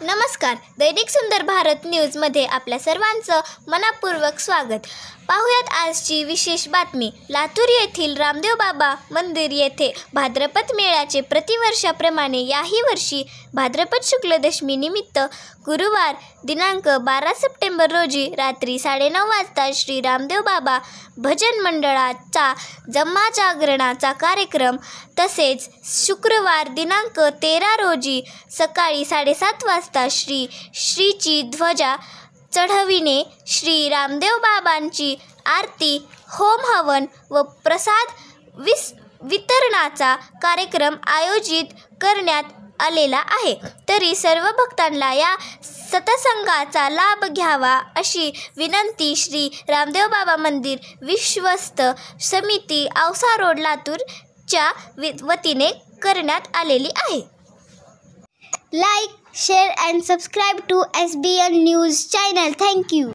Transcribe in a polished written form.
नमस्कार, दैनिक सुंदर भारत न्यूजमध्ये आपल्या सर्वांचं मनपूर्वक स्वागत. पाहुयात आजची विशेष बातमी. लातूर येथील रामदेव बाबा मंदिर येथे भाद्रपद मेळ्याचे प्रतिवर्षाप्रमाणे याही वर्षी भाद्रपद शुक्ल दशमी निमित्त गुरुवार दिनांक 12 सप्टेंबर रोजी रात्री 9:30 वाजता श्री रामदेव बाबा भजन मंडळाचा जमाजागरणाचा कार्यक्रम, तसेच शुक्रवार दिनांक 13 रोजी सकाळी 7:30 वाजता श्रीची ध्वजा चढविणे, श्री रामदेव बाबांची आरती, होम हवन व प्रसाद वितरणाचा कार्यक्रम आयोजित करण्यात आलेला आहे. तरी सर्व भक्तांना या सत्संगाचा लाभ घ्यावा अशी विनंती श्री रामदेव बाबा मंदिर विश्वस्त समिती, औसा रोड, लातूरच्या वतीने करण्यात आलेली आहे. Like, share and subscribe to SBN News channel. Thank you.